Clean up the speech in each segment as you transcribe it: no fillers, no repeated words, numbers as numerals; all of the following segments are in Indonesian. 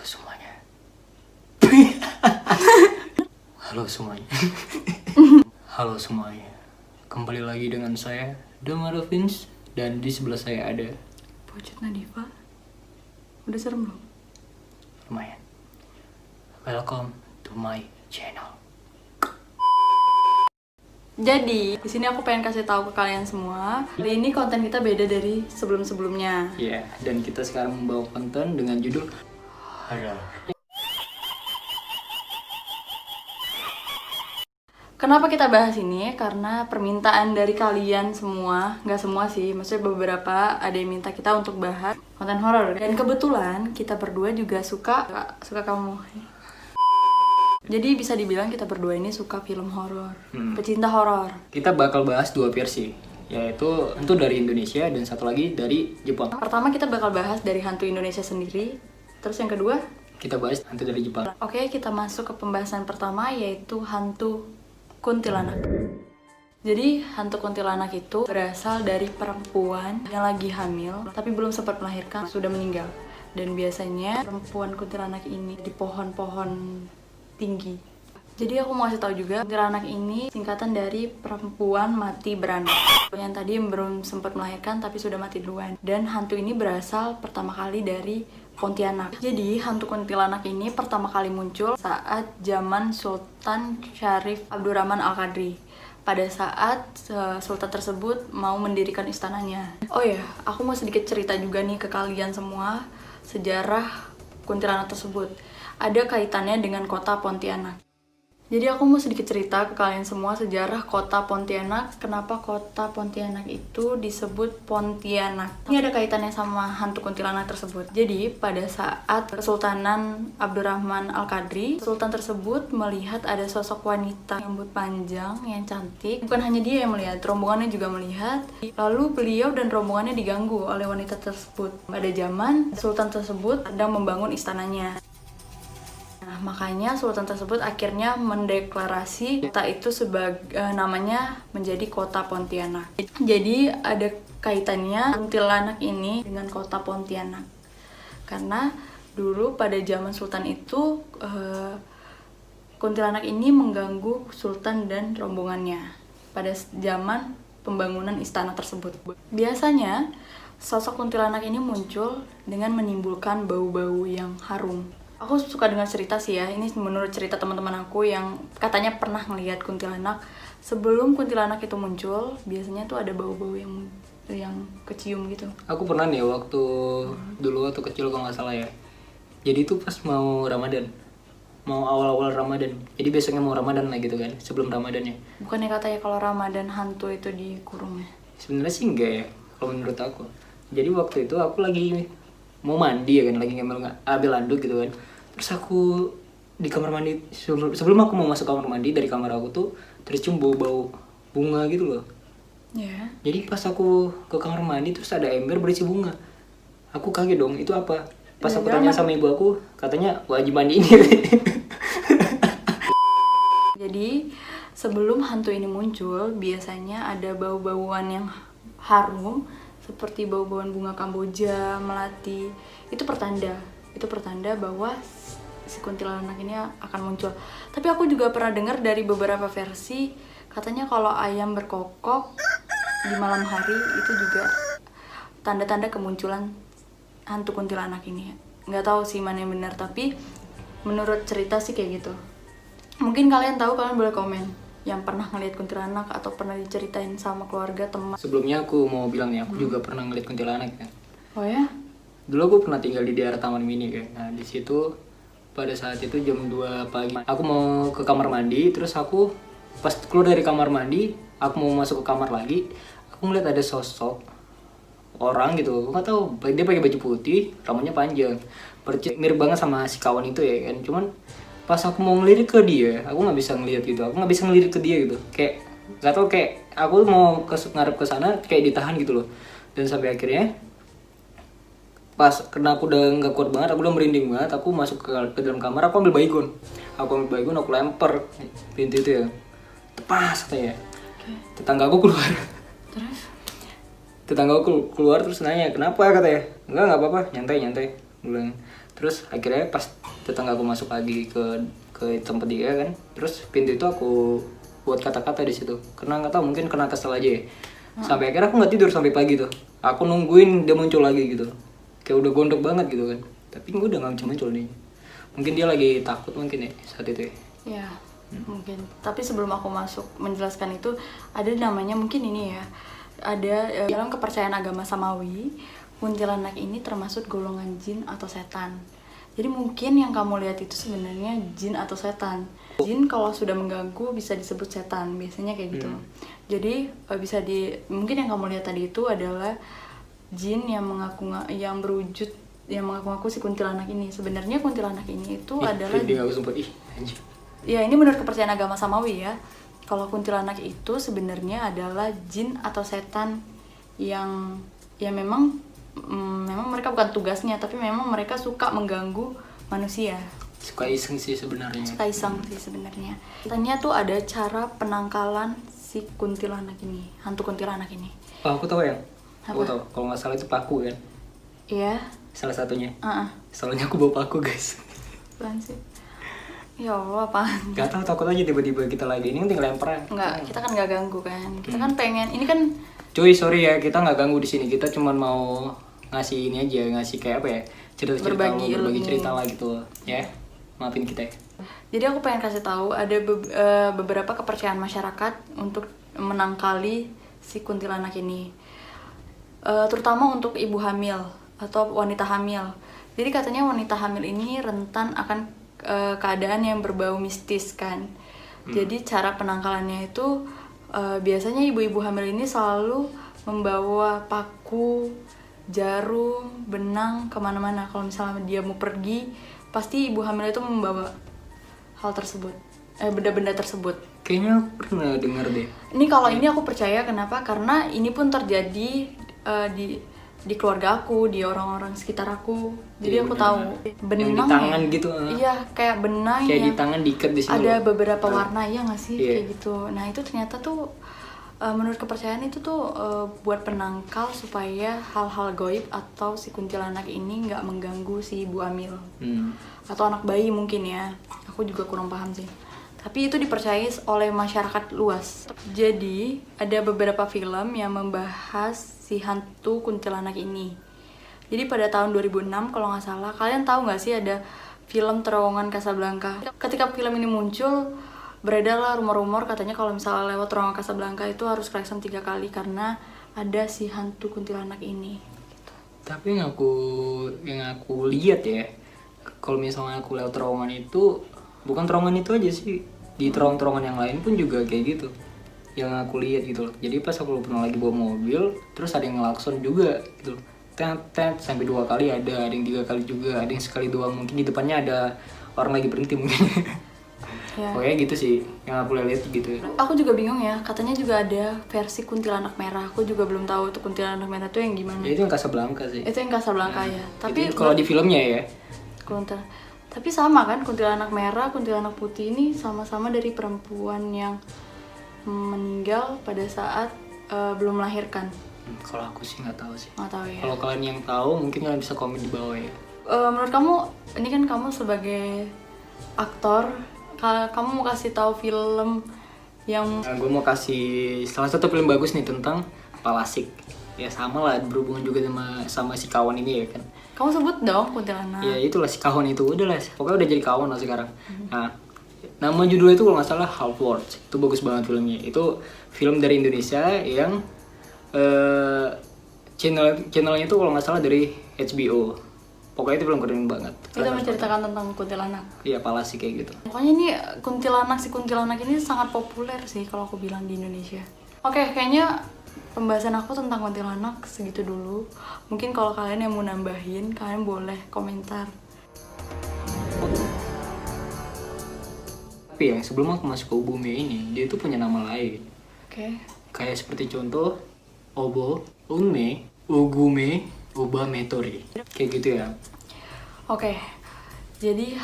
semuanya. Halo semuanya. Halo semuanya. Kembali lagi dengan saya, Damar Vince, dan di sebelah saya ada Pucet Nadifa. Udah serem belum? lumayan. Welcome to my channel. Jadi, di sini aku pengen kasih tahu ke kalian semua. Kali ini konten kita beda dari sebelum-sebelumnya. Ya, dan kita sekarang membawa konten dengan judul horor. Kenapa kita bahas ini? Karena permintaan dari kalian semua, nggak semua sih, maksudnya beberapa ada yang minta kita untuk bahas konten horor. Dan kebetulan kita berdua juga suka kamu. Jadi bisa dibilang kita berdua ini suka film horor, pecinta horor. Kita bakal bahas dua versi, yaitu hantu dari Indonesia dan satu lagi dari Jepang. Pertama kita bakal bahas dari hantu Indonesia sendiri. Terus yang kedua, Kita bahas hantu dari Jepang. oke, kita masuk ke pembahasan pertama, yaitu hantu kuntilanak. Jadi hantu kuntilanak itu berasal dari perempuan yang lagi hamil tapi belum sempat melahirkan, sudah meninggal. Dan biasanya perempuan kuntilanak ini di pohon-pohon tinggi. Jadi aku mau kasih tahu juga, kuntilanak ini singkatan dari perempuan mati beranak. Yang tadi belum sempat melahirkan tapi sudah mati duluan. Dan hantu ini berasal pertama kali dari Pontianak. Jadi hantu kuntilanak ini pertama kali muncul saat zaman Sultan Syarif Abdurrahman Al-Qadri. Pada saat sultan tersebut mau mendirikan istananya. Oh ya, aku mau sedikit cerita juga nih ke kalian semua sejarah kuntilanak tersebut. Ada kaitannya dengan kota Pontianak. Jadi aku mau sedikit cerita ke kalian semua sejarah kota Pontianak. Kenapa kota Pontianak itu disebut Pontianak. Ini ada kaitannya sama hantu kuntilanak tersebut. Jadi pada saat Kesultanan Abdurrahman Al-Qadri, sultan tersebut melihat ada sosok wanita rambut panjang yang cantik. Bukan hanya dia yang melihat, rombongannya juga melihat. Lalu beliau dan rombongannya diganggu oleh wanita tersebut. Pada zaman sultan tersebut sedang membangun istananya. Nah, makanya sultan tersebut akhirnya mendeklarasi kota itu sebagai namanya menjadi kota Pontianak. Jadi ada kaitannya kuntilanak ini dengan kota Pontianak. Karena dulu pada zaman sultan itu kuntilanak ini mengganggu sultan dan rombongannya pada zaman pembangunan istana tersebut. Biasanya sosok kuntilanak ini muncul dengan menimbulkan bau-bau yang harum. Aku suka dengar cerita sih ya, ini menurut cerita teman-teman aku yang katanya pernah ngelihat kuntilanak. Sebelum kuntilanak itu muncul, biasanya tuh ada bau-bau yang kecium gitu. Aku pernah nih waktu dulu waktu kecil kalau nggak salah ya. Jadi itu pas mau Ramadan, mau awal-awal Ramadan. Jadi besoknya mau Ramadan lah gitu kan, sebelum Ramadannya. Bukannya katanya kalau Ramadan hantu itu dikurung ya? Sebenarnya sih enggak ya, kalau menurut aku. Jadi waktu itu aku lagi mau mandi ya kan, lagi ambil handuk gitu kan. Terus aku di kamar mandi, sebelum aku mau masuk kamar mandi, dari kamar aku tuh tercium bau-bau bunga gitu loh. Ya. Jadi pas aku ke kamar mandi terus ada ember berisi bunga. Aku kaget dong, itu apa? Pas aku tanya sama ibu aku, katanya wajib mandi ini. Jadi sebelum hantu ini muncul, biasanya ada bau-bauan yang harum seperti bau-bauan bunga Kamboja, melati. Itu pertanda bahwa si kuntilanak ini akan muncul. Tapi aku juga pernah dengar dari beberapa versi, katanya kalau ayam berkokok di malam hari itu juga tanda-tanda kemunculan hantu kuntilanak ini. Nggak tahu sih mana yang benar, tapi menurut cerita sih kayak gitu. Mungkin kalian tahu, kalian boleh komen yang pernah ngelihat kuntilanak atau pernah diceritain sama keluarga, teman. Sebelumnya aku mau bilang nih, aku juga pernah ngeliat kuntilanak kan. Oh ya? Dulu aku pernah tinggal di daerah Taman Mini kan. Nah di situ pada saat itu jam 2 pagi, aku mau ke kamar mandi. Terus aku pas keluar dari kamar mandi, aku mau masuk ke kamar lagi, aku ngeliat ada sosok orang gitu. Aku nggak tahu, dia pakai baju putih, rambutnya panjang, mirip banget sama si kawan itu ya kan. Cuman pas aku mau ngelirik ke dia, aku nggak bisa ngeliat gitu. Aku nggak bisa ngelirik ke dia gitu. Kayak nggak tahu, kayak aku mau ngarep ke sana kayak ditahan gitu loh. Dan sampai akhirnya pas karena aku udah nggak kuat banget, aku udah merinding banget, aku masuk ke dalam kamar, aku ambil baygon, aku lempar pintu itu ya, tepas katanya. Tetangga aku keluar. Terus? Tetangga aku keluar terus nanya, kenapa katanya? Enggak apa-apa, nyantai bilang. Terus akhirnya pas tetangga aku masuk lagi ke tempat dia kan, terus pintu itu aku buat kata-kata di situ karena nggak tahu, mungkin kena kesel aja ya. Sampai akhirnya aku nggak tidur sampai pagi tuh, aku nungguin dia muncul lagi gitu, kayak udah gondok banget gitu kan, tapi gue udah nggak muncul nih. Mungkin dia lagi takut mungkin ya saat itu ya. Ya, mungkin. Tapi sebelum aku masuk menjelaskan itu, ada namanya mungkin ini ya. Ada dalam kepercayaan agama Samawi, kuntilanak ini termasuk golongan jin atau setan. Jadi mungkin yang kamu lihat itu sebenarnya jin atau setan. Jin kalau sudah mengganggu bisa disebut setan, biasanya kayak gitu. Jadi mungkin yang kamu lihat tadi itu adalah jin yang mengaku-ngaku si kuntilanak ini. Sebenarnya kuntilanak ini itu adalah ya, ini menurut kepercayaan agama Samawi ya. Kalau kuntilanak itu sebenarnya adalah jin atau setan yang memang mereka bukan tugasnya, tapi memang mereka suka mengganggu manusia. Suka iseng sih sebenarnya. Katanya tuh ada cara penangkalan si kuntilanak ini, hantu kuntilanak ini. Oh, aku tahu ya. Aku Apa? tahu. Kalau nggak salah itu paku kan. Iya. Salah satunya. Soalnya Soalnya aku bawa paku guys. apaan sih? Ya Allah, apaan? Gak tahu, takut aja tiba-tiba kita lagi ini tinggal lempar. Enggak, kita kan nggak ganggu kan. Kita kan pengen, ini kan Cuy, sorry ya, kita nggak ganggu di sini. Kita cuma mau ngasih ini aja, ngasih kayak apa ya? Cerita-cerita, Berbagi berbagi ilmu. cerita lah gitu. Ya. Maafin kita ya. Jadi aku pengen kasih tahu ada beberapa kepercayaan masyarakat untuk menangkali si kuntilanak ini, terutama untuk ibu hamil atau wanita hamil. Jadi katanya wanita hamil ini rentan akan keadaan yang berbau mistis kan. Jadi cara penangkalannya itu biasanya ibu-ibu hamil ini selalu membawa paku, jarum, benang kemana-mana. Kalau misalnya dia mau pergi, pasti ibu hamil itu membawa hal tersebut, benda-benda tersebut. Kayaknya aku pernah dengar deh. Ini kalau ini aku percaya, kenapa? Karena ini pun terjadi di keluarga aku, di orang-orang sekitar aku. Jadi Iya, aku benar. tahu Yang di tangan gitu. Iya, kayak benang Kayak di yang tangan diikat di sini. ada loh. beberapa warna, ya nggak sih? Iya. Kayak gitu. Nah itu ternyata tuh menurut kepercayaan itu tuh buat penangkal supaya hal-hal goib atau si kuntilanak ini nggak mengganggu si ibu hamil atau anak bayi mungkin ya. Aku juga kurang paham sih. Tapi itu dipercayai oleh masyarakat luas. Jadi ada beberapa film yang membahas si hantu kuntilanak ini. Jadi pada tahun 2006 kalau nggak salah, kalian tahu nggak sih ada film Terowongan Casablanca? Ketika film ini muncul, beredarlah rumor-rumor katanya kalau misalnya lewat Terowongan Casablanca itu harus klakson 3 kali karena ada si hantu kuntilanak ini. Tapi yang aku lihat ya, kalau misalnya aku lewat terowongan itu, bukan terowongan itu aja sih, di terowongan yang lain pun juga kayak gitu. Yang aku lihat gitu loh. Jadi pas aku pernah lagi bawa mobil, terus ada yang ngelakson juga gitu loh. Tet sampai 2 kali ada yang 3 kali juga, ada yang sekali doang, mungkin di depannya ada orang lagi berhenti mungkin. Ya. Pokoknya gitu sih yang aku lihat gitu. Aku juga bingung ya, katanya juga ada versi kuntilanak merah. Aku juga belum tahu tuh kuntilanak merah tuh yang gimana. Ya itu yang Casablanca sih. Itu yang Casablanca ya. Tapi Itu kalau di filmnya ya. Tapi sama kan, kuntilanak merah, kuntilanak putih ini sama-sama dari perempuan yang meninggal pada saat belum melahirkan. Kalau aku sih nggak tahu sih. Nggak tahu ya. Kalau kalian yang tahu mungkin kalian bisa komen di bawah ya. Menurut kamu, ini kan kamu sebagai aktor, kamu mau kasih tahu film yang Nah, gue mau kasih salah satu film bagus nih tentang Palasik. Ya sama lah, berhubungan juga sama si kawan ini ya kan. kamu sebut dong kuntilanak. Ya itulah si kawan itu, udah lah. Pokoknya udah jadi kawan lah sekarang. Nah, nama judulnya itu kalau nggak salah Half Words. Itu bagus banget filmnya. Itu film dari Indonesia yang channelnya itu kalau nggak salah dari HBO. Pokoknya itu film keren banget. Itu menceritakan tentang kuntilanak. Iya, Palasik kayak gitu. Pokoknya ini si kuntilanak ini sangat populer sih kalau aku bilang di Indonesia. Oke, kayaknya pembahasan aku tentang kuntilanak segitu dulu. Mungkin kalau kalian yang mau nambahin, kalian boleh komentar. Tapi ya sebelum aku masuk ke Ubume ini, dia itu punya nama lain. Oke. Kayak seperti contoh Obo, Unme, Ugume, Ubametori. Kayak gitu ya. Oke. Jadi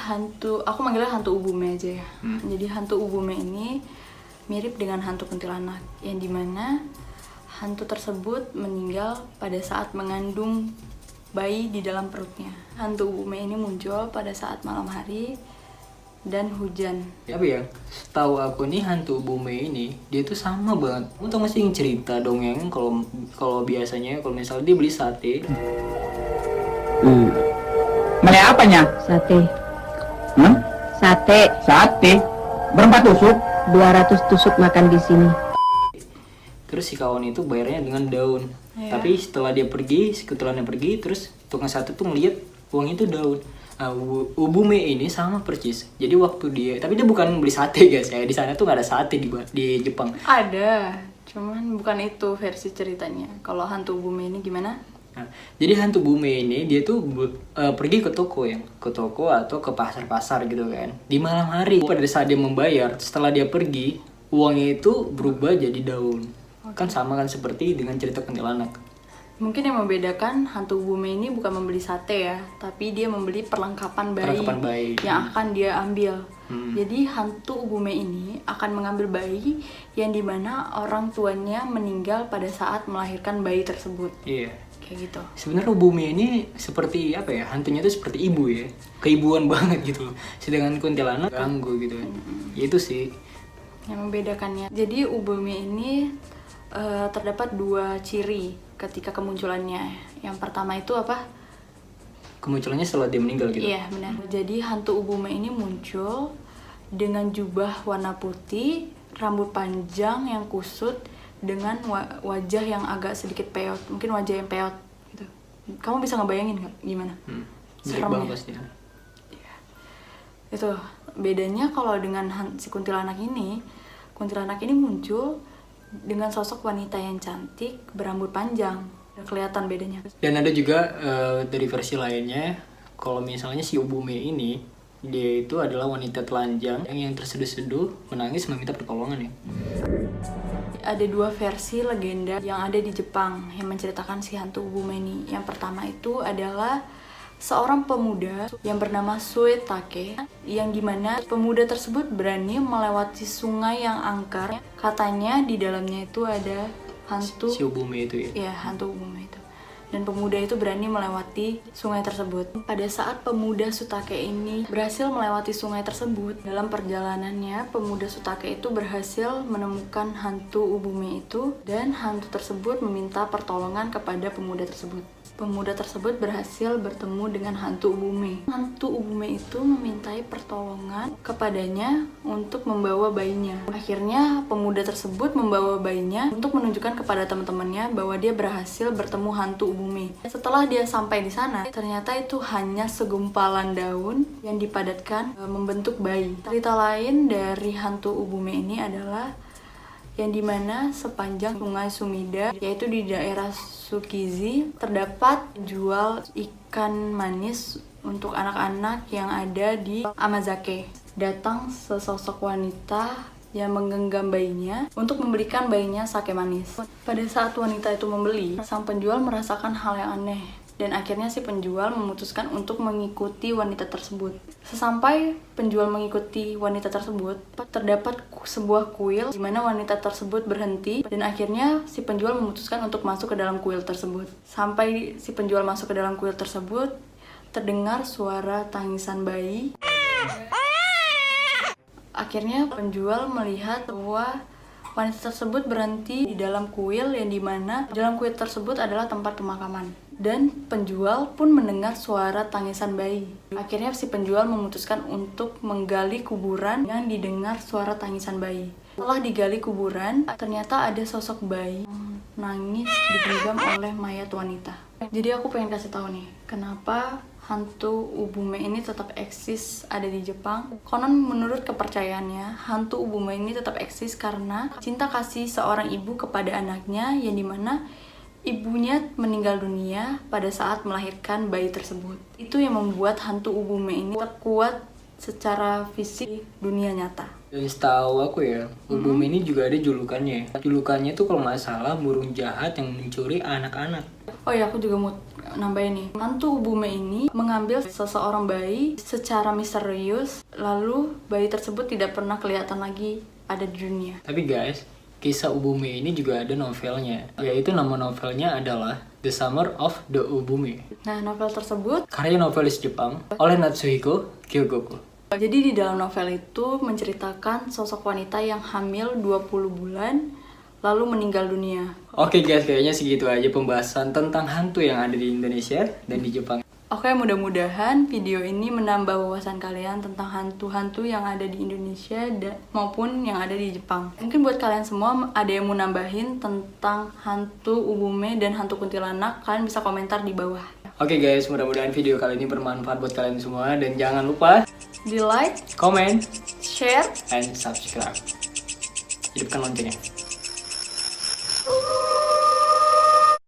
aku manggilnya hantu Ubume aja ya. Jadi hantu Ubume ini mirip dengan hantu kuntilanak, yang dimana hantu tersebut meninggal pada saat mengandung bayi di dalam perutnya. Hantu Ubume ini muncul pada saat malam hari dan hujan. Tapi ya, setahu aku nih hantu Ubume ini dia tuh sama banget. Kamu tau gak sih yang cerita dongeng kalau biasanya kalau misalnya dia beli sate. Beli apanya? Sate. Sate. Sate. Berapa tusuk? 200 tusuk makan di sini. Terus si kawan itu bayarnya dengan daun. Iya. Tapi setelah dia pergi, seketulannya pergi, terus tukang sate tuh ngeliat uang itu daun. Nah, Ubume ini sama persis. Jadi waktu tapi dia bukan beli sate guys ya. Di sana tuh nggak ada sate di Jepang. Ada, cuman bukan itu versi ceritanya. Kalau hantu Ubume ini gimana? Nah, jadi hantu Ubume ini dia tuh pergi ke toko atau ke pasar-pasar gitu kan. Di malam hari pada saat dia membayar, setelah dia pergi, uangnya itu berubah jadi daun. Kan sama kan seperti dengan cerita kuntilanak. Mungkin yang membedakan hantu Ubume ini bukan membeli sate ya, tapi dia membeli perlengkapan bayi, yang akan dia ambil. Jadi hantu Ubume ini akan mengambil bayi yang dimana orang tuanya meninggal pada saat melahirkan bayi tersebut. Iya. Kayak gitu. Sebenarnya Ubume ini seperti apa ya? Hantunya tuh seperti ibu ya. Keibuan banget gitu loh. Sedangkan kuntilanak ganggu gitu kan. Itu sih yang membedakannya. Jadi Ubume ini terdapat 2 ciri ketika kemunculannya. Yang pertama itu apa? kemunculannya setelah dia meninggal gitu. Iya benar. Jadi hantu Ubume ini muncul dengan jubah warna putih, rambut panjang yang kusut, dengan wajah yang agak sedikit peot, mungkin wajah yang peot gitu. Kamu bisa ngebayangin nggak gimana? Serem banget pasti. Iya. Itu bedanya kalau dengan si kuntilanak ini muncul dengan sosok wanita yang cantik berambut panjang. Udah kelihatan bedanya. Dan ada juga dari versi lainnya, kalau misalnya si Ubume ini dia itu adalah wanita telanjang yang terseduh-seduh menangis meminta pertolongan ya. Ada 2 versi legenda yang ada di Jepang yang menceritakan si hantu Ubume ini. Yang pertama itu adalah seorang pemuda yang bernama Suetake, yang dimana pemuda tersebut berani melewati sungai yang angker. Katanya di dalamnya itu ada hantu Si Ubume itu ya. ya, hantu Ubume itu. Dan pemuda itu berani melewati sungai tersebut. Pada saat pemuda Sutake ini berhasil melewati sungai tersebut, dalam perjalanannya pemuda Sutake itu berhasil menemukan hantu Ubume itu, dan hantu tersebut meminta pertolongan kepada pemuda tersebut. Pemuda tersebut berhasil bertemu dengan hantu Ubume. Hantu Ubume itu memintai pertolongan kepadanya untuk membawa bayinya. Akhirnya pemuda tersebut membawa bayinya untuk menunjukkan kepada teman-temannya bahwa dia berhasil bertemu hantu Ubume. Setelah dia sampai di sana, ternyata itu hanya segumpalan daun yang dipadatkan membentuk bayi. Cerita lain dari hantu Ubume ini adalah yang dimana sepanjang sungai Sumida, yaitu di daerah Sukizi, terdapat jual ikan manis untuk anak-anak yang ada di Amazake. Datang sesosok wanita yang menggenggam bayinya untuk memberikan bayinya sake manis. Pada saat wanita itu membeli, sang penjual merasakan hal yang aneh, dan akhirnya si penjual memutuskan untuk mengikuti wanita tersebut. Sesampai penjual mengikuti wanita tersebut, terdapat sebuah kuil di mana wanita tersebut berhenti, dan akhirnya si penjual memutuskan untuk masuk ke dalam kuil tersebut. Sampai si penjual masuk ke dalam kuil tersebut, terdengar suara tangisan bayi. Akhirnya penjual melihat bahwa wanita tersebut berhenti di dalam kuil, yang dimana dalam kuil tersebut adalah tempat pemakaman. Dan penjual pun mendengar suara tangisan bayi. Akhirnya si penjual memutuskan untuk menggali kuburan yang didengar suara tangisan bayi. Setelah digali kuburan, ternyata ada sosok bayi nangis digenggam oleh mayat wanita. Jadi aku pengen kasih tahu nih, kenapa hantu Ubume ini tetap eksis ada di Jepang. Konon menurut kepercayaannya, hantu Ubume ini tetap eksis karena cinta kasih seorang ibu kepada anaknya, yang dimana ibunya meninggal dunia pada saat melahirkan bayi tersebut. Itu yang membuat hantu Ubume ini tetap kuat secara fisik di dunia nyata. Dan setahu aku ya, Ubume ini juga ada julukannya. Julukannya tuh kalau nggak salah burung jahat yang mencuri anak-anak. Oh ya, aku juga mau nambahin nih. Hantu Ubume ini mengambil seseorang bayi secara misterius, lalu bayi tersebut tidak pernah kelihatan lagi ada di dunia. Tapi guys, kisah Ubume ini juga ada novelnya, yaitu nama novelnya adalah The Summer of the Ubume. Nah, novel tersebut Karya novelis Jepang oleh Natsuhiko Kyogoku. jadi di dalam novel itu menceritakan sosok wanita yang hamil 20 bulan lalu meninggal dunia. Oke guys, kayaknya segitu aja pembahasan tentang hantu yang ada di Indonesia dan di Jepang. Oke, mudah-mudahan video ini menambah wawasan kalian tentang hantu-hantu yang ada di Indonesia maupun yang ada di Jepang. Mungkin buat kalian semua ada yang mau nambahin tentang hantu Ubume dan hantu kuntilanak, kalian bisa komentar di bawah. Oke guys, mudah-mudahan video kali ini bermanfaat buat kalian semua dan jangan lupa Di like, komen, share, and subscribe. Hidupkan loncengnya.